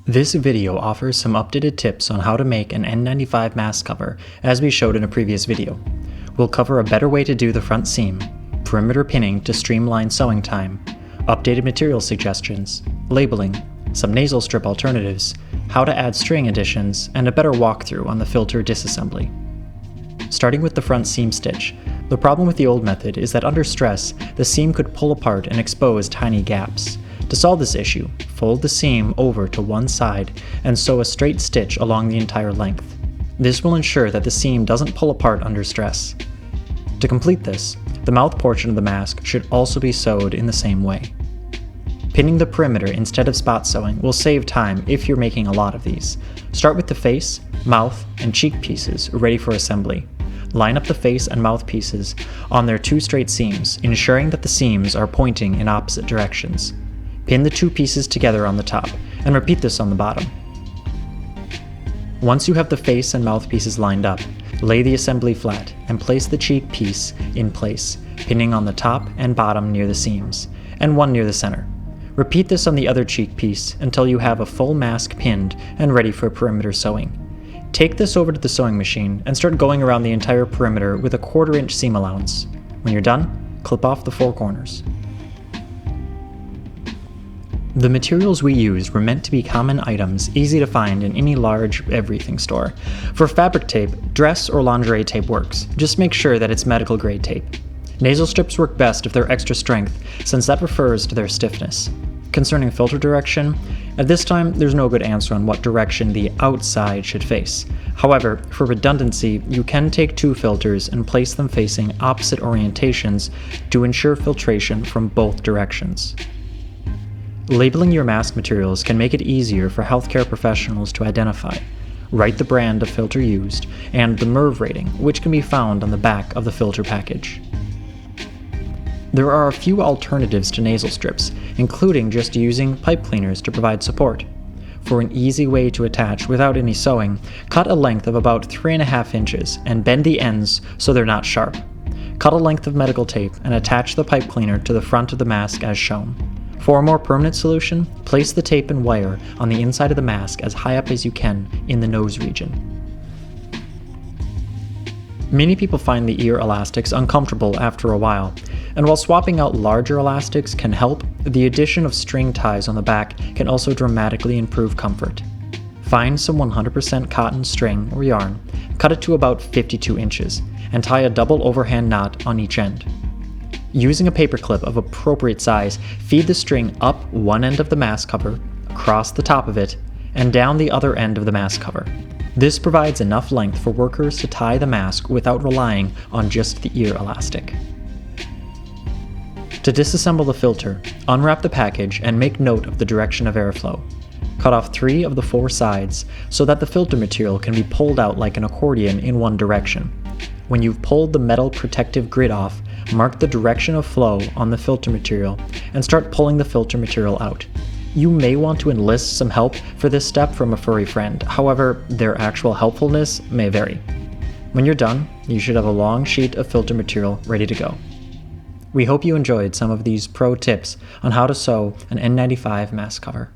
This video offers some updated tips on how to make an N95 mask cover, as we showed in a previous video. We'll cover a better way to do the front seam, perimeter pinning to streamline sewing time, updated material suggestions, labeling, some nasal strip alternatives, how to add string additions, and a better walkthrough on the filter disassembly. Starting with the front seam stitch, the problem with the old method is that under stress, the seam could pull apart and expose tiny gaps. To solve this issue, fold the seam over to one side and sew a straight stitch along the entire length. This will ensure that the seam doesn't pull apart under stress. To complete this, the mouth portion of the mask should also be sewed in the same way. Pinning the perimeter instead of spot sewing will save time if you're making a lot of these. Start with the face, mouth, and cheek pieces ready for assembly. Line up the face and mouth pieces on their two straight seams, ensuring that the seams are pointing in opposite directions. Pin the two pieces together on the top, and repeat this on the bottom. Once you have the face and mouth pieces lined up, lay the assembly flat and place the cheek piece in place, pinning on the top and bottom near the seams, and one near the center. Repeat this on the other cheek piece until you have a full mask pinned and ready for perimeter sewing. Take this over to the sewing machine and start going around the entire perimeter with a 1/4 inch seam allowance. When you're done, clip off the 4 corners. The materials we used were meant to be common items easy to find in any large everything store. For fabric tape, dress or lingerie tape works. Just make sure that it's medical grade tape. Nasal strips work best if they're extra strength, since that refers to their stiffness. Concerning filter direction, at this time there's no good answer on what direction the outside should face. However, for redundancy, you can take 2 filters and place them facing opposite orientations to ensure filtration from both directions. Labeling your mask materials can make it easier for healthcare professionals to identify. Write the brand of filter used and the MERV rating, which can be found on the back of the filter package. There are a few alternatives to nasal strips, including just using pipe cleaners to provide support. For an easy way to attach without any sewing, cut a length of about 3.5 inches and bend the ends so they're not sharp. Cut a length of medical tape and attach the pipe cleaner to the front of the mask as shown. For a more permanent solution, place the tape and wire on the inside of the mask as high up as you can in the nose region. Many people find the ear elastics uncomfortable after a while, and while swapping out larger elastics can help, the addition of string ties on the back can also dramatically improve comfort. Find some 100% cotton string or yarn, cut it to about 52 inches, and tie a double overhand knot on each end. Using a paper clip of appropriate size, feed the string up one end of the mask cover, across the top of it, and down the other end of the mask cover. This provides enough length for workers to tie the mask without relying on just the ear elastic. To disassemble the filter, unwrap the package and make note of the direction of airflow. Cut off 3 of the 4 sides so that the filter material can be pulled out like an accordion in one direction. When you've pulled the metal protective grid off, mark the direction of flow on the filter material and start pulling the filter material out. You may want to enlist some help for this step from a furry friend, however, their actual helpfulness may vary. When you're done, you should have a long sheet of filter material ready to go. We hope you enjoyed some of these pro tips on how to sew an N95 mask cover.